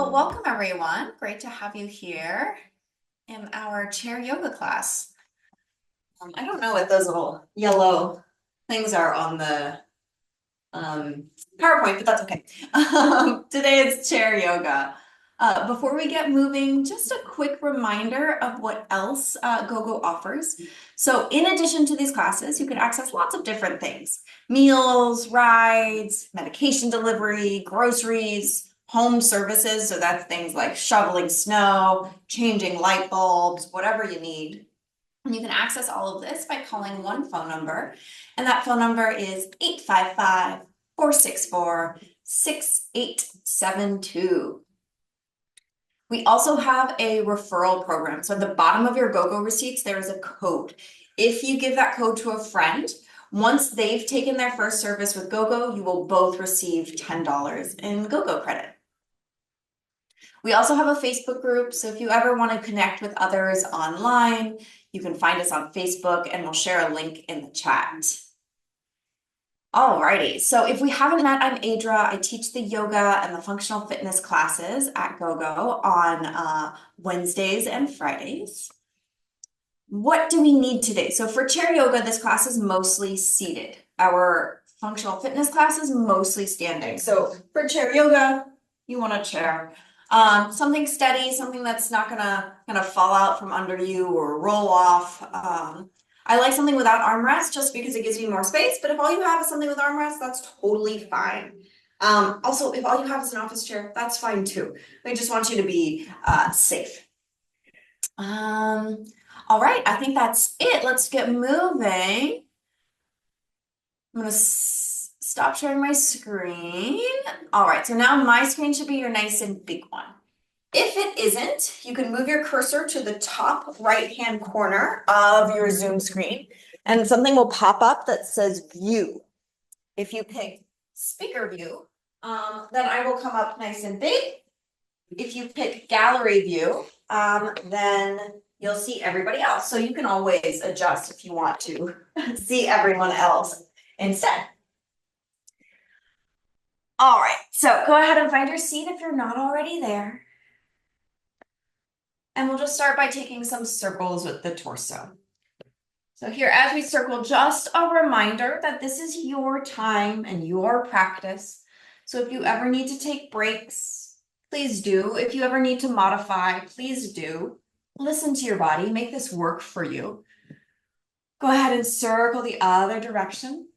Well, welcome everyone. Great to have you here in our chair yoga class. I don't know what those little yellow things are on the PowerPoint, but that's okay. Today it's chair yoga. Before we get moving, just a quick reminder of what else GoGo offers. So in addition to these classes, you can access lots of different things: meals, rides, medication delivery, groceries, home services. So that's things like shoveling snow, changing light bulbs, whatever you need. And you can access all of this by calling one phone number, and that phone number is 855-464-6872. We also have a referral program. So at the bottom of your GoGo receipts, there is a code. If you give that code to a friend, once they've taken their first service with GoGo, you will both receive $10 in GoGo credit. We also have a Facebook group, so if you ever want to connect with others online, you can find us on Facebook and we'll share a link in the chat. Alrighty, so if we haven't met, I'm Adra. I teach the yoga and the functional fitness classes at GoGo on Wednesdays and Fridays. What do we need today? So for chair yoga, this class is mostly seated. Our functional fitness class is mostly standing. So for chair yoga, you want a chair. Something steady, something that's not gonna fall out from under you or roll off. I like something without armrest just because it gives you more space, but if all you have is something with armrest, that's totally fine. Also, if all you have is an office chair, that's fine too. I just want you to be safe. All right, I think that's it. Let's get moving. I'm gonna stop sharing my screen. All right, so now my screen should be your nice and big one. If it isn't, you can move your cursor to the top right-hand corner of your Zoom screen, and something will pop up that says View. If you pick Speaker View, then I will come up nice and big. If you pick Gallery View, then you'll see everybody else. So you can always adjust if you want to see everyone else instead. All right, so go ahead and find your seat if you're not already there. And we'll just start by taking some circles with the torso. So here, as we circle, just a reminder that this is your time and your practice. So if you ever need to take breaks, please do. If you ever need to modify, please do. Listen to your body, make this work for you. Go ahead and circle the other direction.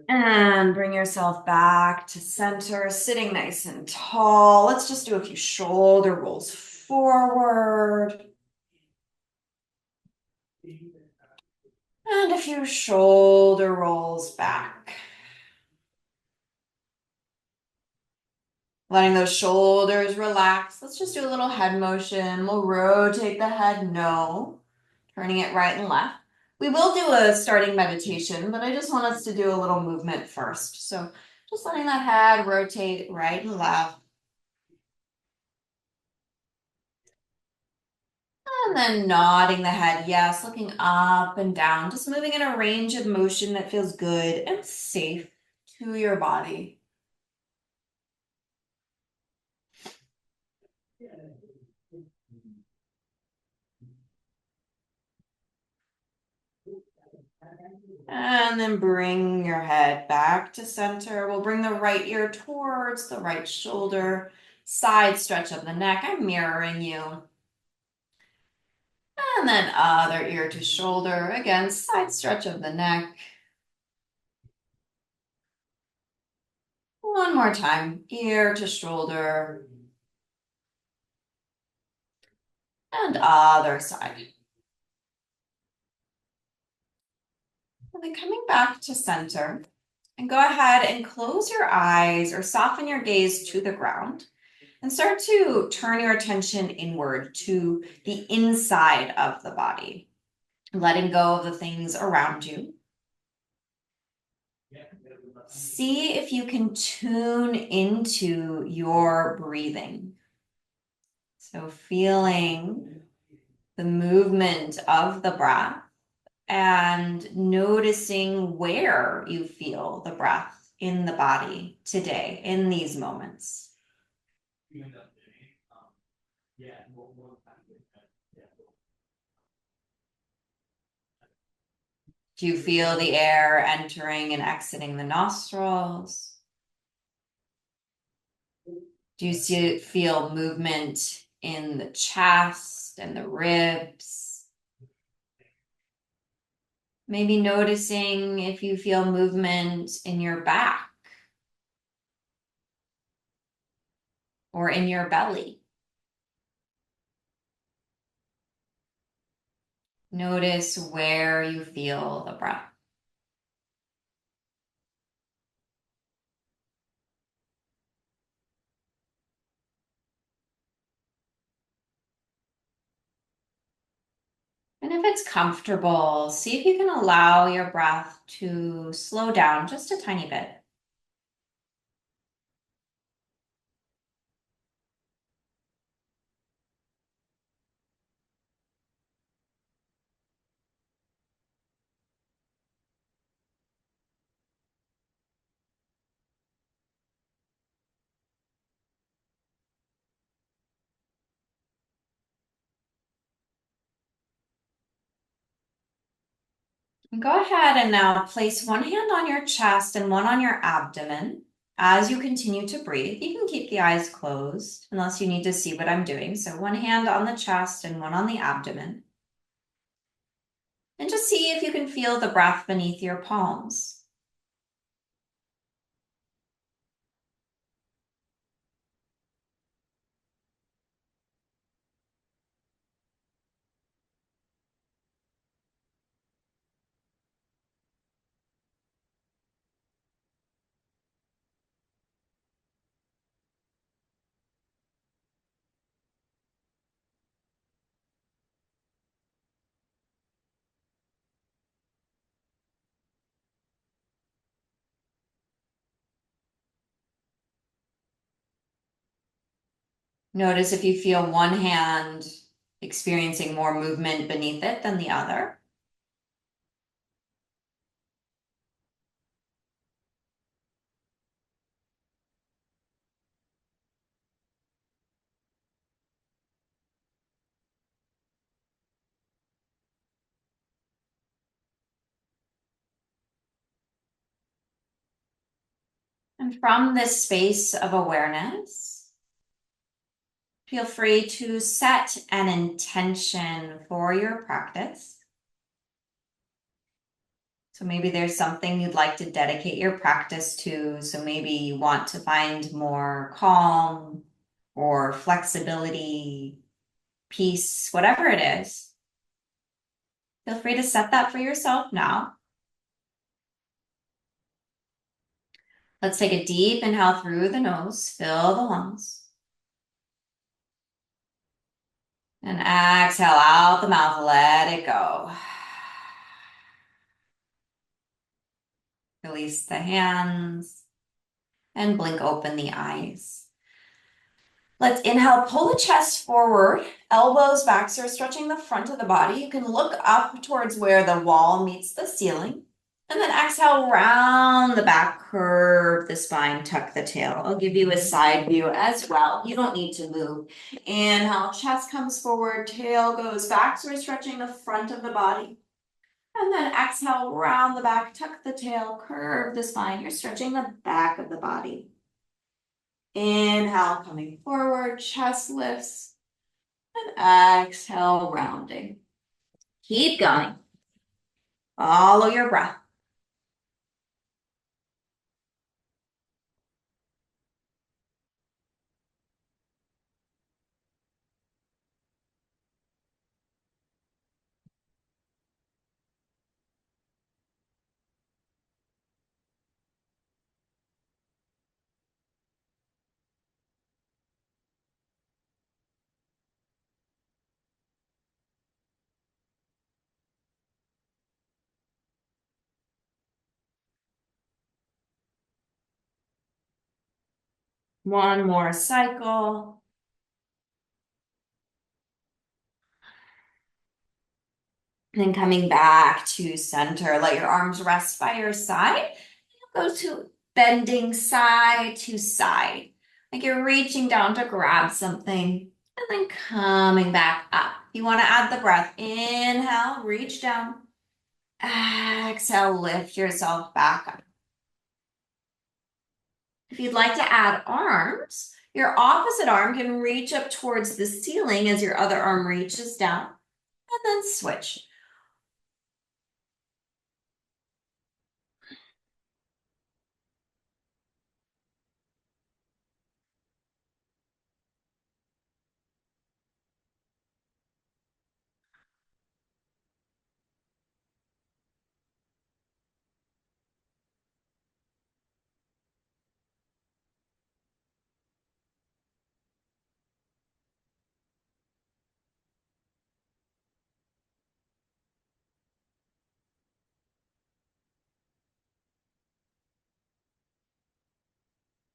And bring yourself back to center, sitting nice and tall. Let's just do a few shoulder rolls forward. And a few shoulder rolls back. Letting those shoulders relax. Let's just do a little head motion. We'll rotate the head, no. Turning it right and left. We will do a starting meditation, but I just want us to do a little movement first. So just letting that head rotate right and left. And then nodding the head, yes, looking up and down, just moving in a range of motion that feels good and safe to your body. And then bring your head back to center. We'll bring the right ear towards the right shoulder, side stretch of the neck. I'm mirroring you. And then other ear to shoulder. Again, side stretch of the neck. One more time, ear to shoulder. And other side. And then coming back to center. And go ahead and close your eyes or soften your gaze to the ground. And start to turn your attention inward to the inside of the body, letting go of the things around you. See if you can tune into your breathing. So feeling the movement of the breath and noticing where you feel the breath in the body today, in these moments. Do you feel the air entering and exiting the nostrils? Do you feel movement in the chest and the ribs? Maybe noticing if you feel movement in your back or in your belly. Notice where you feel the breath. And if it's comfortable, see if you can allow your breath to slow down just a tiny bit. And go ahead and now place one hand on your chest and one on your abdomen. As you continue to breathe, you can keep the eyes closed unless you need to see what I'm doing. So one hand on the chest and one on the abdomen. And just see if you can feel the breath beneath your palms. Notice if you feel one hand experiencing more movement beneath it than the other. And from this space of awareness, feel free to set an intention for your practice. So maybe there's something you'd like to dedicate your practice to. So maybe you want to find more calm or flexibility, peace, whatever it is. Feel free to set that for yourself now. Let's take a deep inhale through the nose, fill the lungs. And exhale out the mouth, let it go. Release the hands and blink open the eyes. Let's inhale, pull the chest forward, elbows back, so we're stretching the front of the body. You can look up towards where the wall meets the ceiling. And then exhale, round the back, curve the spine, tuck the tail. I'll give you a side view as well. You don't need to move. Inhale, chest comes forward, tail goes back, so we're stretching the front of the body. And then exhale, round the back, tuck the tail, curve the spine. You're stretching the back of the body. Inhale, coming forward, chest lifts. And exhale, rounding. Keep going. Follow your breath. One more cycle. And then coming back to center, let your arms rest by your side. Go to bending side to side. Like you're reaching down to grab something and then coming back up. You want to add the breath. Inhale, reach down. Exhale, lift yourself back up. If you'd like to add arms, your opposite arm can reach up towards the ceiling as your other arm reaches down, and then switch.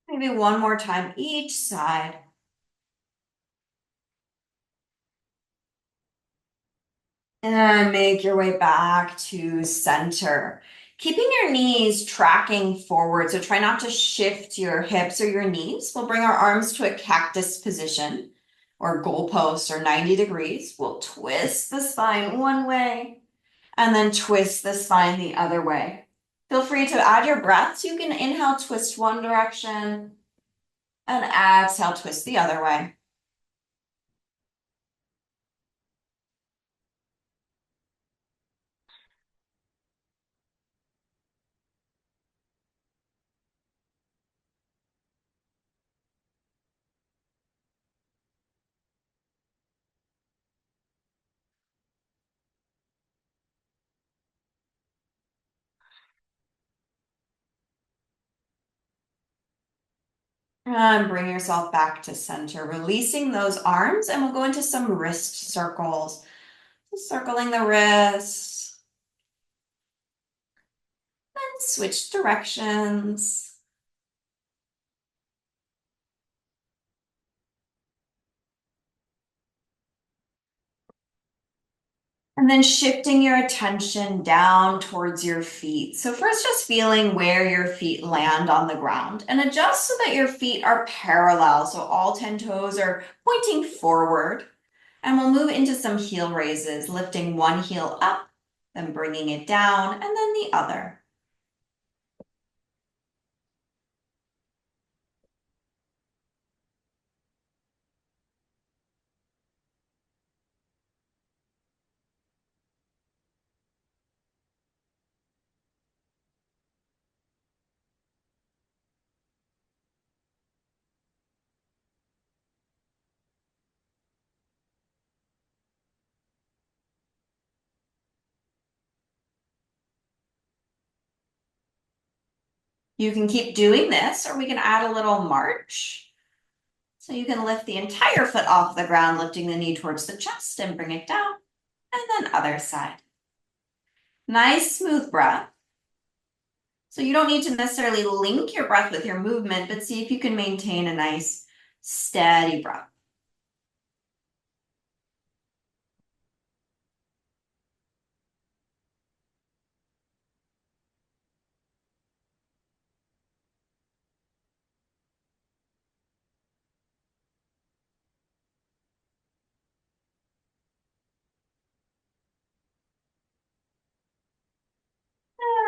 Maybe one more time each side. And make your way back to center. Keeping your knees tracking forward, so try not to shift your hips or your knees. We'll bring our arms to a cactus position or goalpost or 90 degrees. We'll twist the spine one way and then twist the spine the other way. Feel free to add your breaths. You can inhale, twist one direction, and exhale, twist the other way. And bring yourself back to center, releasing those arms, and we'll go into some wrist circles. Circling the wrists, then switch directions. And then shifting your attention down towards your feet. So first just feeling where your feet land on the ground and adjust so that your feet are parallel. So all 10 toes are pointing forward. And we'll move into some heel raises, lifting one heel up, then bringing it down, and then the other. You can keep doing this, or we can add a little march. So you can lift the entire foot off the ground, lifting the knee towards the chest and bring it down. And then other side. Nice smooth breath. So you don't need to necessarily link your breath with your movement, but see if you can maintain a nice steady breath.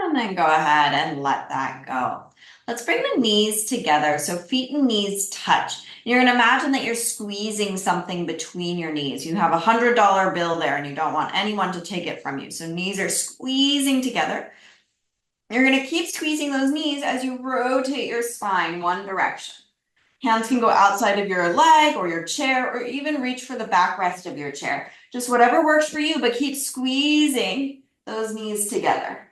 And then go ahead and let that go. Let's bring the knees together. So feet and knees touch. You're going to imagine that you're squeezing something between your knees. You have a $100 bill there and you don't want anyone to take it from you. So knees are squeezing together. You're going to keep squeezing those knees as you rotate your spine one direction. Hands can go outside of your leg or your chair, or even reach for the backrest of your chair. Just whatever works for you, but keep squeezing those knees together.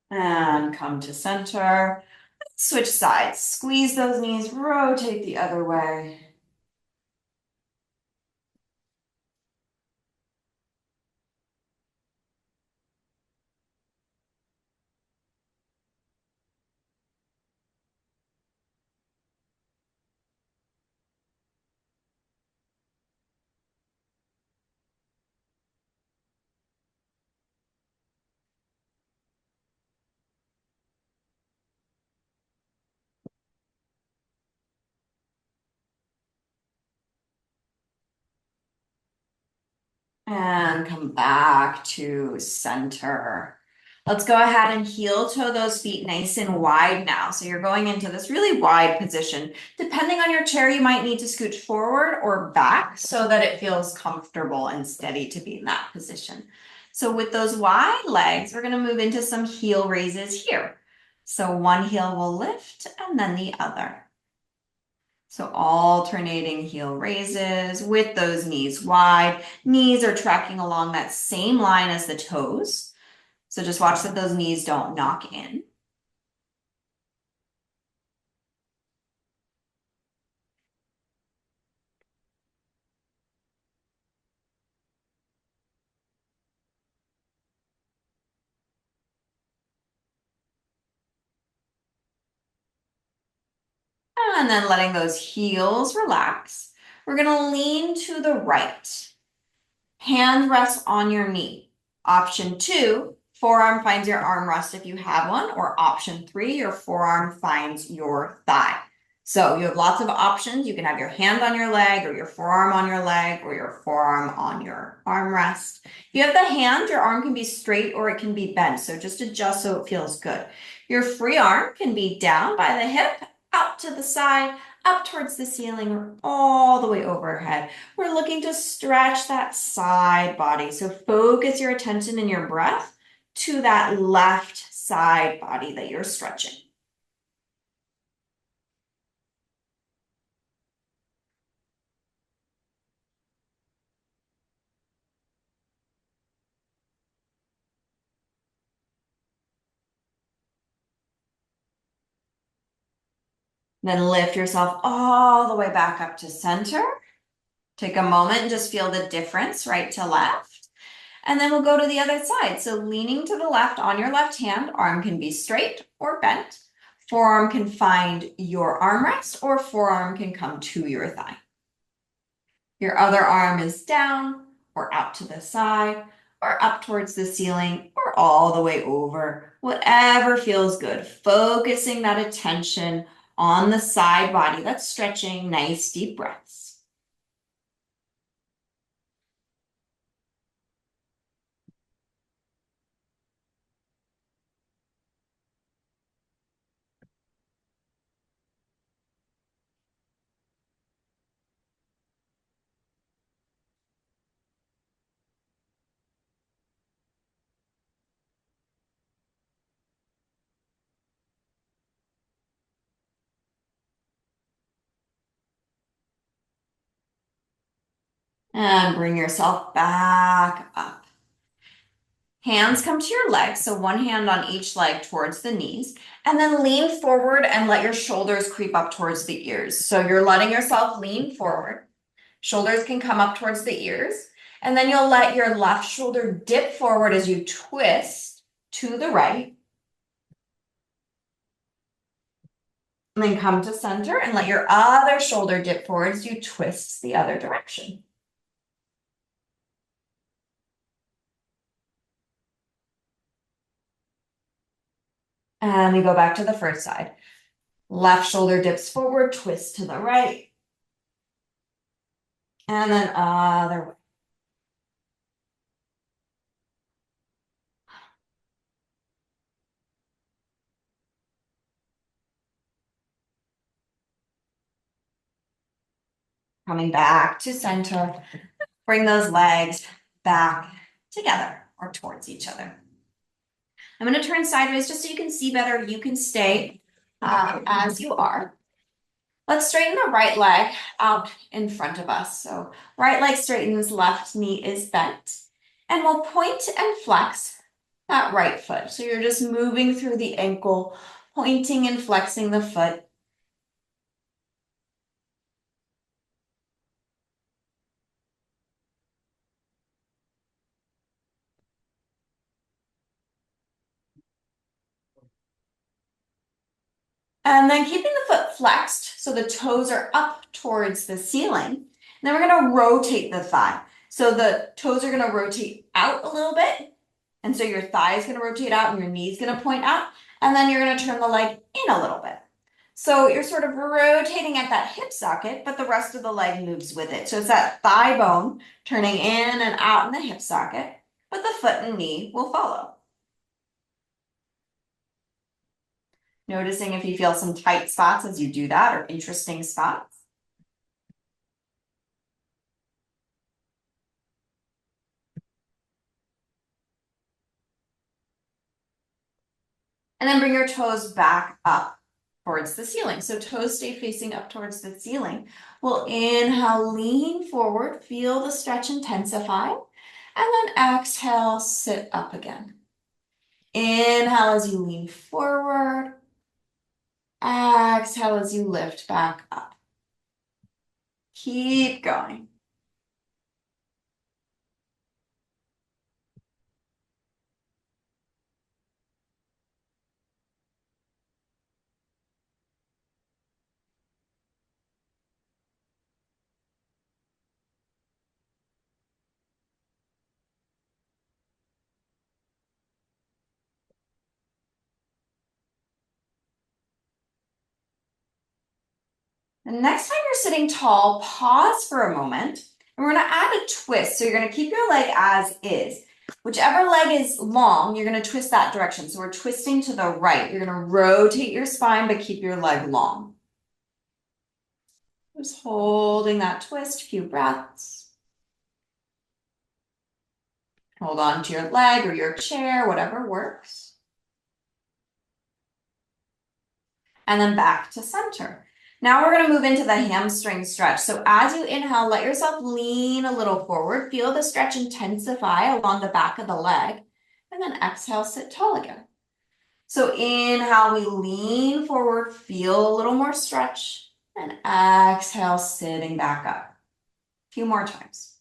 And come to center. Switch sides. Squeeze those knees, rotate the other way. And come back to center. Let's go ahead and heel toe those feet nice and wide now. So you're going into this really wide position. Depending on your chair, you might need to scooch forward or back so that it feels comfortable and steady to be in that position. So with those wide legs, we're gonna move into some heel raises here. So one heel will lift and then the other. So alternating heel raises with those knees wide. Knees are tracking along that same line as the toes. So just watch that those knees don't knock in. And then letting those heels relax. We're gonna lean to the right. Hand rests on your knee. Option 2, forearm finds your armrest if you have one, or option 3, your forearm finds your thigh. So you have lots of options. You can have your hand on your leg, or your forearm on your leg, or your forearm on your armrest. If you have the hand, your arm can be straight or it can be bent. So just adjust so it feels good. Your free arm can be down by the hip, out to the side, up towards the ceiling, or all the way overhead. We're looking to stretch that side body. So focus your attention and your breath to that left side body that you're stretching. Then lift yourself all the way back up to center. Take a moment and just feel the difference right to left. And then we'll go to the other side. So leaning to the left on your left hand, arm can be straight or bent. Forearm can find your armrest or forearm can come to your thigh. Your other arm is down or out to the side or up towards the ceiling or all the way over. Whatever feels good. Focusing that attention on the side body that's stretching. Nice deep breaths. And bring yourself back up. Hands come to your legs, so one hand on each leg towards the knees, and then lean forward and let your shoulders creep up towards the ears. So you're letting yourself lean forward. Shoulders can come up towards the ears, and then you'll let your left shoulder dip forward as you twist to the right. And then come to center and let your other shoulder dip forward as you twist the other direction. And we go back to the first side. Left shoulder dips forward, twist to the right. And then other way. Coming back to center. Bring those legs back together or towards each other. I'm going to turn sideways just so you can see better. You can stay as you are. Let's straighten the right leg out in front of us. So right leg straightens, left knee is bent. And we'll point and flex that right foot. So you're just moving through the ankle, pointing and flexing the foot. And then keeping the foot flexed so the toes are up towards the ceiling. And then we're going to rotate the thigh. So the toes are going to rotate out a little bit. And so your thigh is going to rotate out and your knee is going to point out. And then you're going to turn the leg in a little bit. So you're sort of rotating at that hip socket, but the rest of the leg moves with it. So it's that thigh bone turning in and out in the hip socket, but the foot and knee will follow. Noticing if you feel some tight spots as you do that or interesting spots. And then bring your toes back up towards the ceiling. So toes stay facing up towards the ceiling. We'll inhale, lean forward, feel the stretch intensify, and then exhale, sit up again. Inhale as you lean forward. Exhale as you lift back up. Keep going. The next time you're sitting tall, pause for a moment, and we're gonna add a twist. So you're gonna keep your leg as is. Whichever leg is long, you're gonna twist that direction. So we're twisting to the right. You're gonna rotate your spine, but keep your leg long. Just holding that twist, few breaths. Hold on to your leg or your chair, whatever works. And then back to center. Now we're gonna move into the hamstring stretch. So as you inhale, let yourself lean a little forward. Feel the stretch intensify along the back of the leg. And then exhale, sit tall again. So inhale, we lean forward, feel a little more stretch. And exhale, sitting back up. A few more times.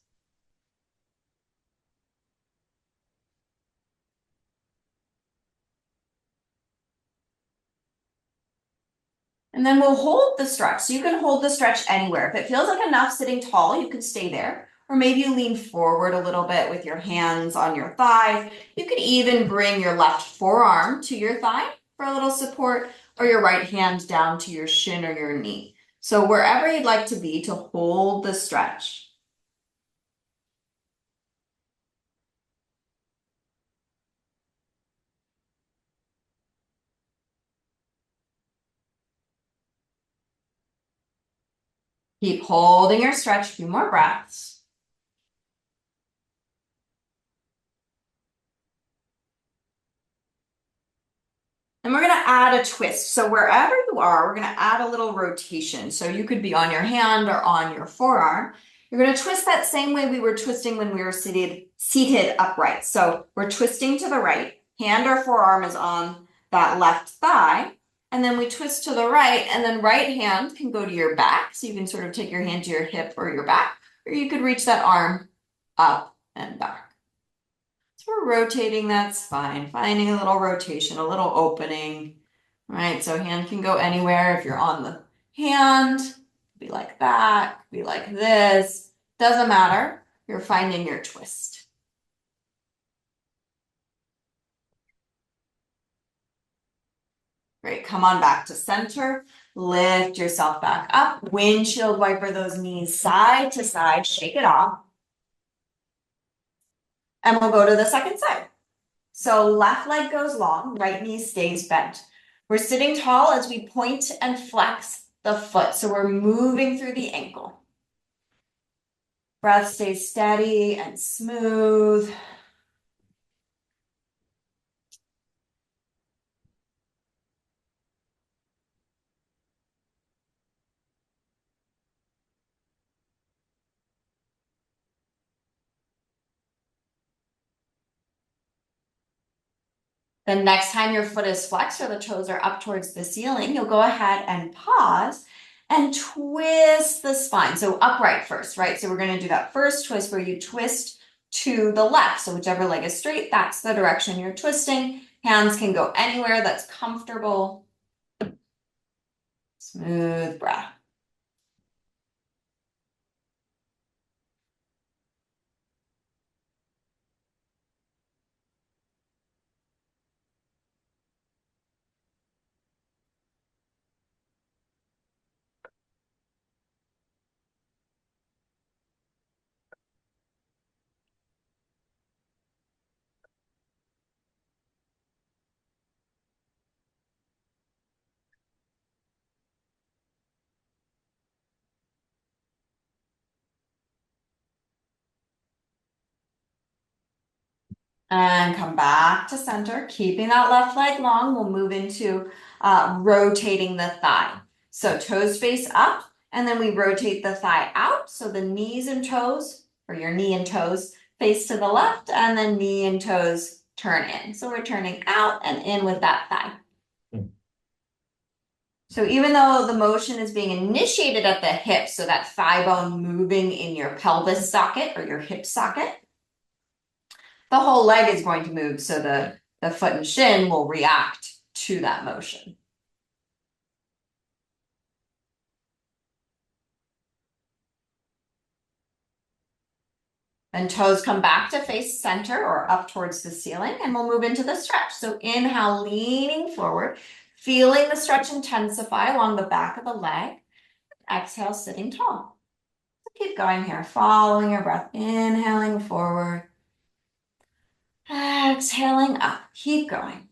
And then we'll hold the stretch. So you can hold the stretch anywhere. If it feels like enough sitting tall, you can stay there. Or maybe you lean forward a little bit with your hands on your thighs. You could even bring your left forearm to your thigh for a little support, or your right hand down to your shin or your knee. So wherever you'd like to be to hold the stretch. Keep holding your stretch, a few more breaths. And we're gonna add a twist. So wherever you are, we're gonna add a little rotation. So you could be on your hand or on your forearm. You're gonna twist that same way we were twisting when we were seated upright. So we're twisting to the right, hand or forearm is on that left thigh, and then we twist to the right, and then right hand can go to your back. So you can sort of take your hand to your hip or your back, or you could reach that arm up and back. So we're rotating that spine, finding a little rotation, a little opening, right? So hand can go anywhere. If you're on the hand, be like that, be like this, doesn't matter. You're finding your twist. Great, come on back to center. Lift yourself back up. Windshield wiper those knees side to side, shake it off. And we'll go to the second side. So left leg goes long, right knee stays bent. We're sitting tall as we point and flex the foot. So we're moving through the ankle. Breath stays steady and smooth. The next time your foot is flexed or the toes are up towards the ceiling, you'll go ahead and pause and twist the spine. So upright first, right? So we're going to do that first twist where you twist to the left. So whichever leg is straight, that's the direction you're twisting. Hands can go anywhere that's comfortable. Smooth breath. And come back to center, keeping that left leg long. We'll move into rotating the thigh. So toes face up, and then we rotate the thigh out. So the knees and toes, or your knee and toes, face to the left, and then knee and toes turn in. So we're turning out and in with that thigh. So even though the motion is being initiated at the hip, so that thigh bone moving in your pelvis socket or your hip socket, the whole leg is going to move, so the foot and shin will react to that motion. Then toes come back to face center or up towards the ceiling, and we'll move into the stretch. So inhale, leaning forward, feeling the stretch intensify along the back of the leg. Exhale, sitting tall. So keep going here, following your breath, inhaling forward. Exhaling up, keep going.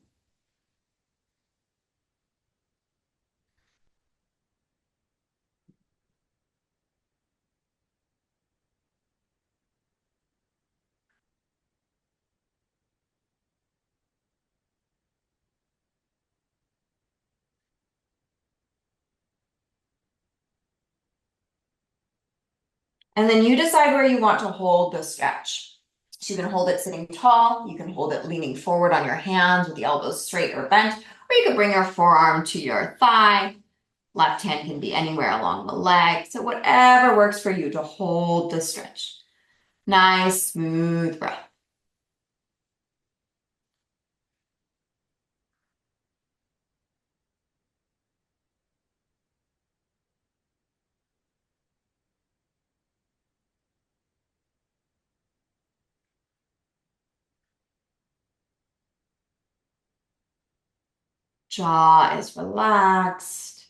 And then you decide where you want to hold the stretch. So you can hold it sitting tall, you can hold it leaning forward on your hands with the elbows straight or bent, or you can bring your forearm to your thigh. Left hand can be anywhere along the leg. So whatever works for you to hold the stretch. Nice, smooth breath. Jaw is relaxed.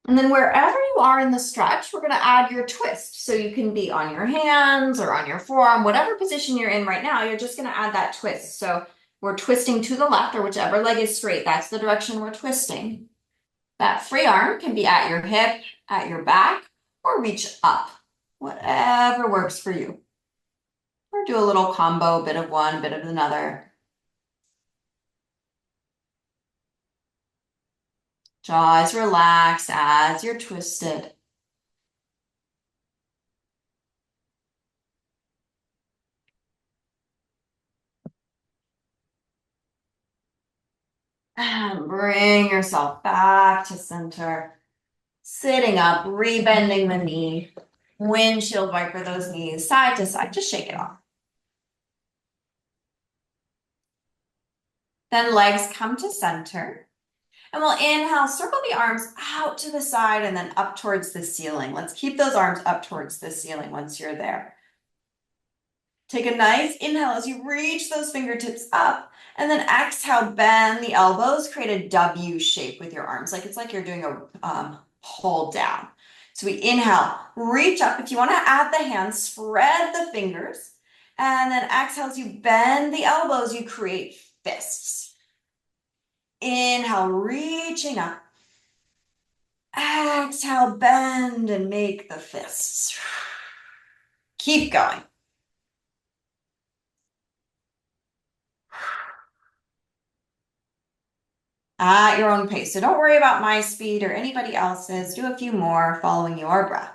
And then wherever you are in the stretch, we're going to add your twist. So you can be on your hands or on your forearm, whatever position you're in right now, you're just going to add that twist. So we're twisting to the left or whichever leg is straight. That's the direction we're twisting. That free arm can be at your hip, at your back, or reach up. Whatever works for you. Or do a little combo, a bit of one, a bit of another. Jaw is relaxed as you're twisted. And bring yourself back to center. Sitting up, rebending the knee. Windshield wiper those knees side to side. Just shake it off. Then legs come to center. And we'll inhale, circle the arms out to the side and then up towards the ceiling. Let's keep those arms up towards the ceiling once you're there. Take a nice inhale as you reach those fingertips up, and then exhale, bend the elbows, create a W shape with your arms. It's like you're doing a pull down. So we inhale, reach up. If you want to add the hands, spread the fingers, and then exhale as you bend the elbows, you create fists. Inhale, reaching up. Exhale, bend and make the fists. Keep going. At your own pace. So don't worry about my speed or anybody else's. Do a few more following your breath.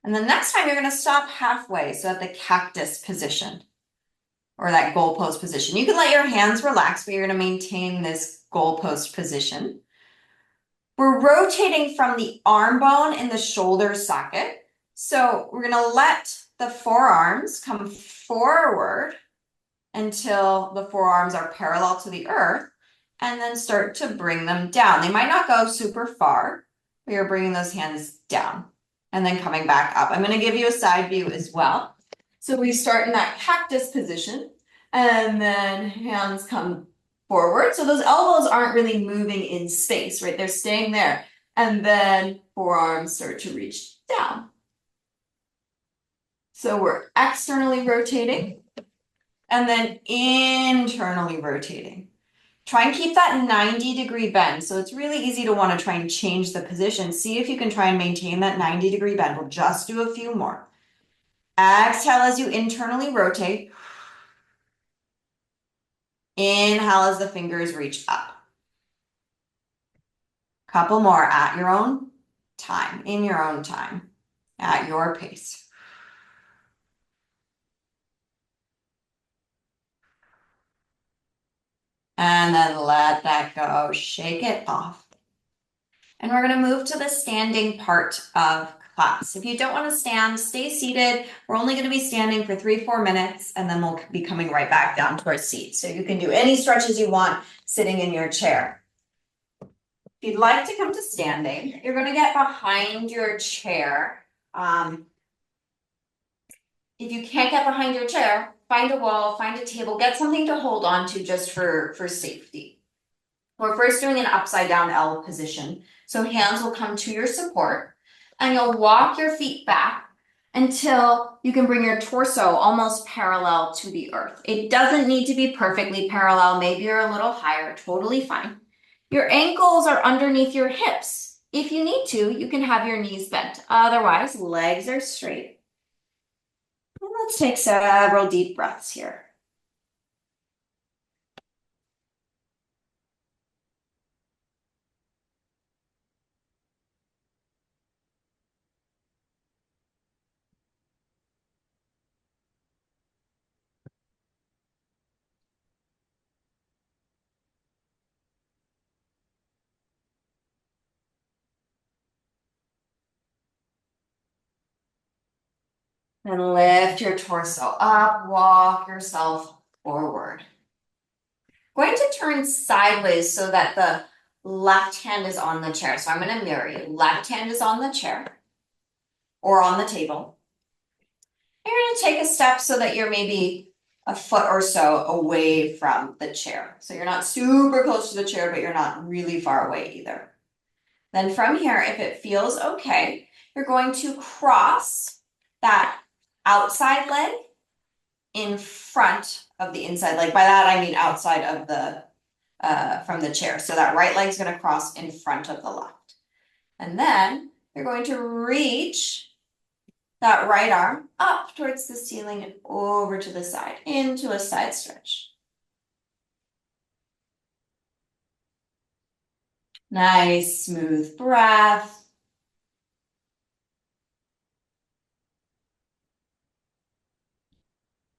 And the next time you're going to stop halfway. So at the cactus position or that goalpost position. You can let your hands relax, but you're going to maintain this goalpost position. We're rotating from the arm bone in the shoulder socket. So we're going to let the forearms come forward until the forearms are parallel to the earth, and then start to bring them down. They might not go super far, but you're bringing those hands down and then coming back up. I'm going to give you a side view as well. So we start in that cactus position, and then hands come forward. So those elbows aren't really moving in space, right? They're staying there. And then forearms start to reach down. So we're externally rotating and then internally rotating. Try and keep that 90-degree bend. So it's really easy to want to try and change the position. See if you can try and maintain that 90-degree bend. We'll just do a few more. Exhale as you internally rotate. Inhale as the fingers reach up. Couple more at your own time, in your own time, at your pace. And then let that go, shake it off. And we're gonna move to the standing part of class. If you don't wanna stand, stay seated. We're only gonna be standing for 3-4 minutes, and then we'll be coming right back down to our seat. So you can do any stretches you want sitting in your chair. If you'd like to come to standing, you're gonna get behind your chair. If you can't get behind your chair, find a wall, find a table, get something to hold on to just for safety. We're first doing an upside down L position. So hands will come to your support and you'll walk your feet back until you can bring your torso almost parallel to the earth. It doesn't need to be perfectly parallel. Maybe you're a little higher, totally fine. Your ankles are underneath your hips. If you need to, you can have your knees bent. Otherwise, legs are straight. And let's take several deep breaths here. And lift your torso up, walk yourself forward. Going to turn sideways so that the left hand is on the chair. So I'm going to mirror you. Left hand is on the chair or on the table. You're going to take a step so that you're maybe a foot or so away from the chair. So you're not super close to the chair, but you're not really far away either. Then from here, if it feels okay, you're going to cross that outside leg in front of the inside leg. By that, I mean outside of the, from the chair. So that right leg's gonna cross in front of the left. And then you're going to reach that right arm up towards the ceiling and over to the side, into a side stretch. Nice, smooth breath.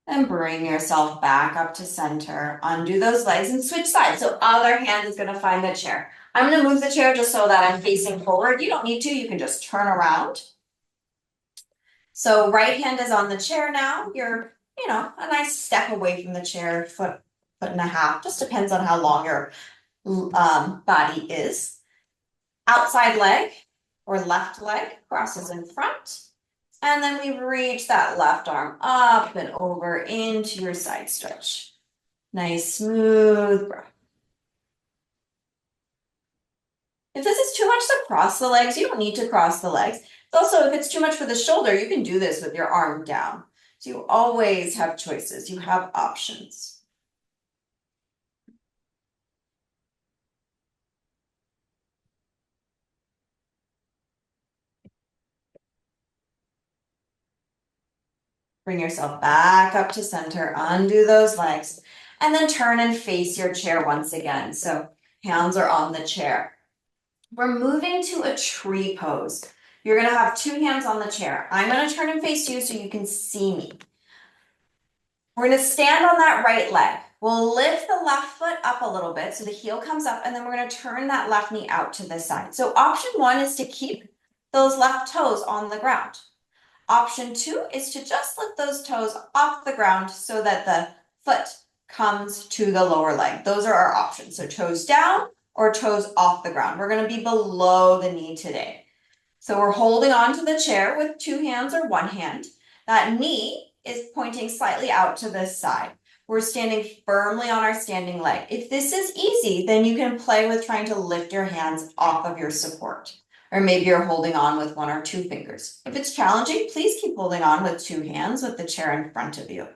And bring yourself back up to center. Undo those legs and switch sides. So other hand is gonna find the chair. I'm gonna move the chair just so that I'm facing forward. You don't need to, you can just turn around. So right hand is on the chair now. You're, a nice step away from the chair, foot and a half. Just depends on how long your body is. Outside leg or left leg crosses in front. And then we reach that left arm up and over into your side stretch. Nice, smooth breath. If this is too much to cross the legs, you don't need to cross the legs. Also, if it's too much for the shoulder, you can do this with your arm down. So you always have choices. You have options. Bring yourself back up to center, undo those legs, and then turn and face your chair once again. So hands are on the chair. We're moving to a tree pose. You're gonna have two hands on the chair. I'm gonna turn and face you so you can see me. We're gonna stand on that right leg. We'll lift the left foot up a little bit so the heel comes up, and then we're gonna turn that left knee out to the side. So option one is to keep those left toes on the ground. Option two is to just lift those toes off the ground so that the foot comes to the lower leg. Those are our options. So toes down or toes off the ground. We're going to be below the knee today. So we're holding on to the chair with two hands or one hand. That knee is pointing slightly out to this side. We're standing firmly on our standing leg. If this is easy, then you can play with trying to lift your hands off of your support. Or maybe you're holding on with one or two fingers. If it's challenging, please keep holding on with two hands with the chair in front of you.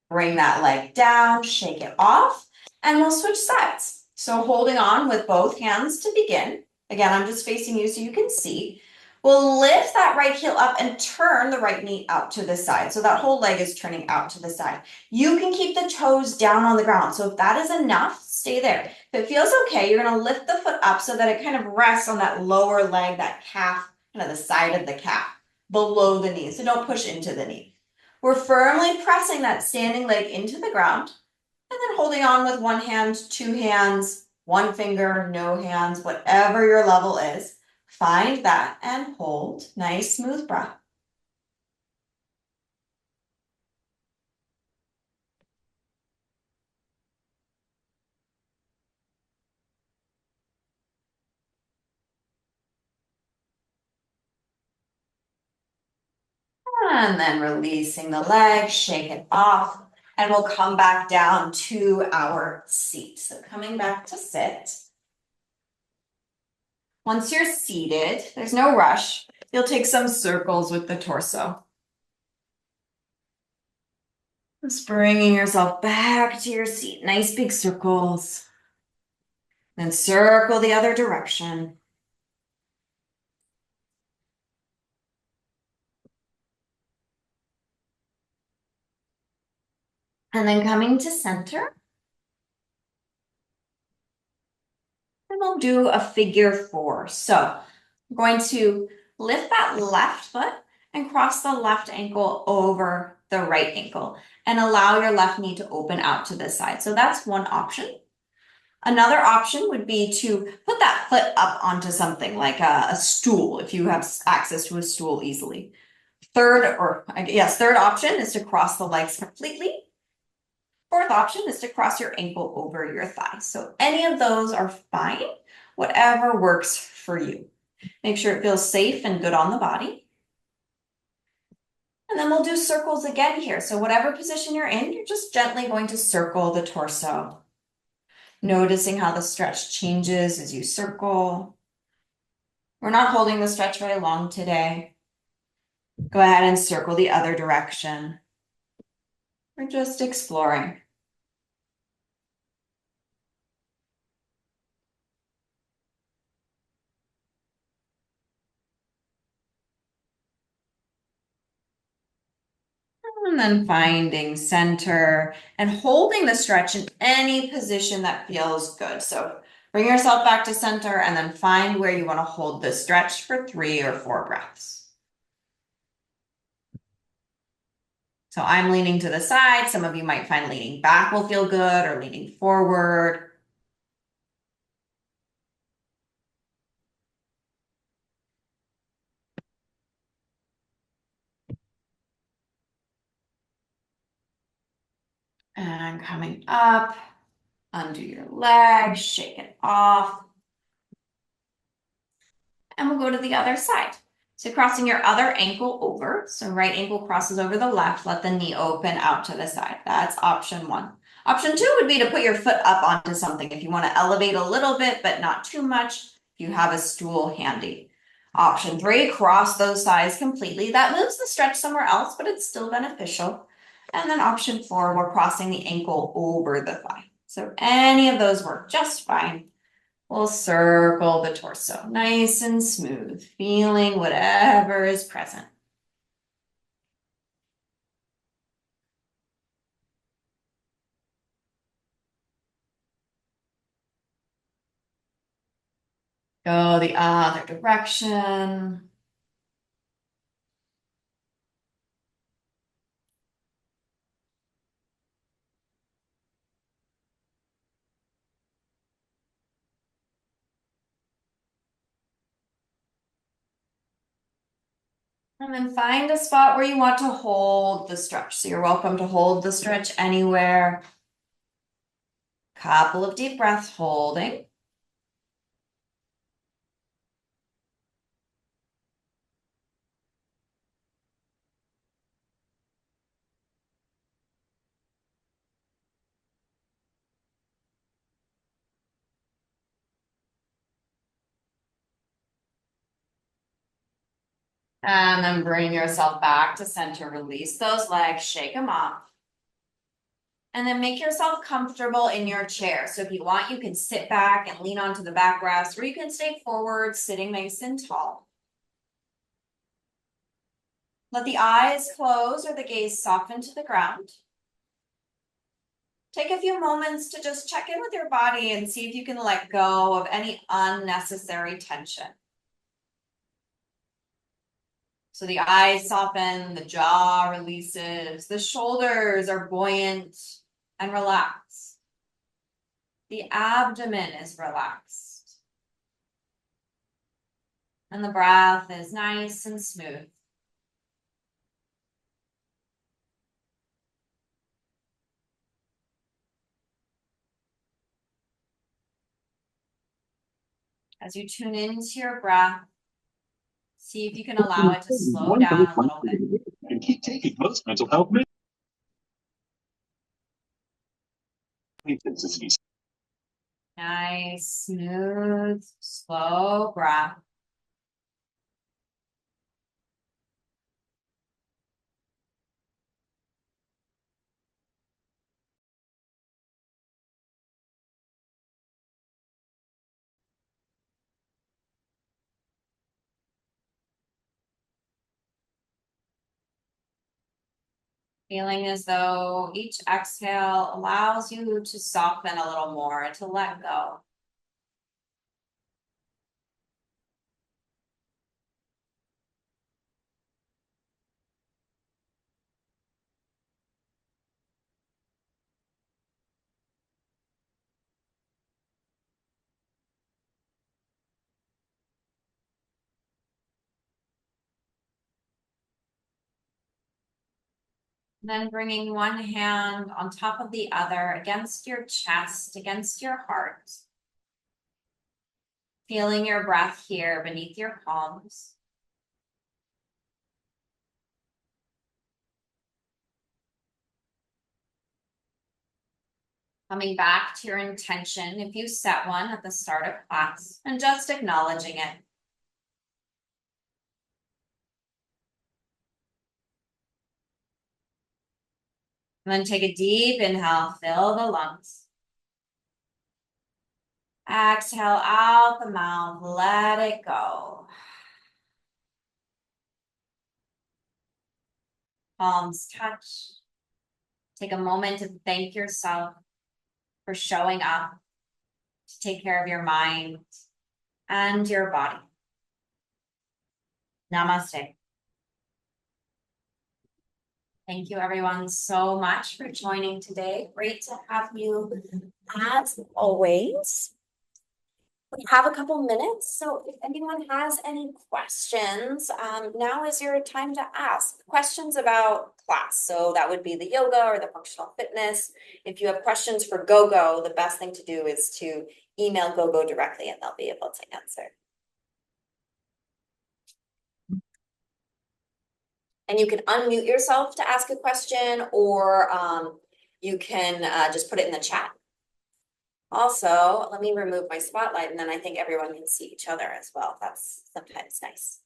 Bring that leg down, shake it off, and we'll switch sides. So holding on with both hands to begin. Again, I'm just facing you so you can see. We'll lift that right heel up and turn the right knee out to the side. So that whole leg is turning out to the side. You can keep the toes down on the ground. So if that is enough, stay there. If it feels okay, you're going to lift the foot up so that it kind of rests on that lower leg, that calf, kind of the side of the calf, below the knee. So don't push into the knee. We're firmly pressing that standing leg into the ground and then holding on with one hand, two hands, one finger, no hands, whatever your level is. Find that and hold. Nice, smooth breath. And then releasing the leg, shake it off, and we'll come back down to our seat. So coming back to sit. Once you're seated, there's no rush. You'll take some circles with the torso. Just bringing yourself back to your seat. Nice big circles. Then circle the other direction. And then coming to center. And we'll do a figure four. So I'm going to lift that left foot and cross the left ankle over the right ankle and allow your left knee to open out to the side. So that's one option. Another option would be to put that foot up onto something like a stool if you have access to a stool easily. Third option is to cross the legs completely. Fourth option is to cross your ankle over your thigh. So any of those are fine, whatever works for you. Make sure it feels safe and good on the body. And then we'll do circles again here. So whatever position you're in, you're just gently going to circle the torso. Noticing how the stretch changes as you circle. We're not holding the stretch very long today. Go ahead and circle the other direction. We're just exploring. And then finding center and holding the stretch in any position that feels good. So bring yourself back to center and then find where you want to hold the stretch for 3 or 4 breaths. So I'm leaning to the side. Some of you might find leaning back will feel good or leaning forward. And coming up, undo your leg, shake it off. And we'll go to the other side. So crossing your other ankle over. So right ankle crosses over the left, let the knee open out to the side. That's option 1. Option 2 would be to put your foot up onto something if you want to elevate a little bit, but not too much. If you have a stool handy. Option 3, cross those thighs completely. That moves the stretch somewhere else, but it's still beneficial. And then option 4, we're crossing the ankle over the thigh. So any of those work just fine. We'll circle the torso, nice and smooth, feeling whatever is present. Go the other direction. And then find a spot where you want to hold the stretch. So you're welcome to hold the stretch anywhere. Couple of deep breaths, holding. And then bring yourself back to center. Release those legs, shake them off. And then make yourself comfortable in your chair. So if you want, you can sit back and lean onto the backrest, or you can stay forward, sitting nice and tall. Let the eyes close or the gaze soften to the ground. Take a few moments to just check in with your body and see if you can let go of any unnecessary tension. So the eyes soften, the jaw releases, the shoulders are buoyant and relaxed. The abdomen is relaxed. And the breath is nice and smooth. As you tune into your breath, see if you can allow it to slow down a little bit. And keep taking most mental health medications. Nice, smooth, slow breath. Feeling as though each exhale allows you to soften a little more, to let go. Then bringing one hand on top of the other against your chest, against your heart. Feeling your breath here beneath your palms. Coming back to your intention, if you set one at the start of class, and just acknowledging it. And then take a deep inhale, fill the lungs. Exhale out the mouth, let it go. Palms touch. Take a moment to thank yourself for showing up to take care of your mind and your body. Namaste. Thank you everyone so much for joining today. Great to have you as always. We have a couple minutes, so if anyone has any questions, now is your time to ask questions about class. So that would be the yoga or the functional fitness. If you have questions for GoGo, the best thing to do is to email GoGo directly and they'll be able to answer. And you can unmute yourself to ask a question, or you can just put it in the chat. Also, let me remove my spotlight and then I think everyone can see each other as well. That's sometimes nice.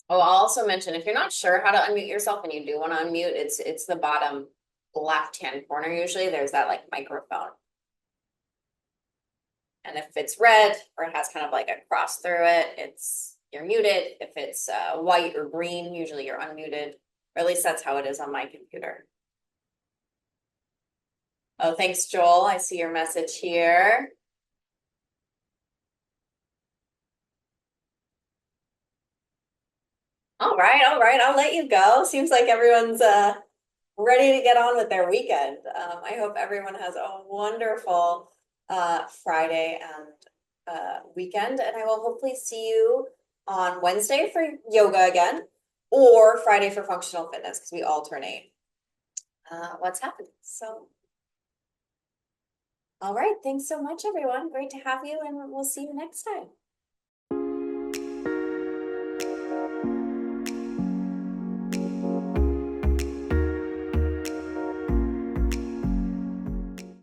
Oh, I'll also mention, if you're not sure how to unmute yourself and you do want to unmute, it's the bottom left-hand corner usually. There's that like microphone. And if it's red or it has kind of like a cross through it, you're muted. If it's white or green, usually you're unmuted. Or at least that's how it is on my computer. Oh, thanks, Joel. I see your message here. All right. I'll let you go. Seems like everyone's ready to get on with their weekend. I hope everyone has a wonderful Friday and weekend, and I will hopefully see you on Wednesday for yoga again, or Friday for functional fitness, because we alternate what's happening. So, all right, thanks so much, everyone. Great to have you, and we'll see you next time.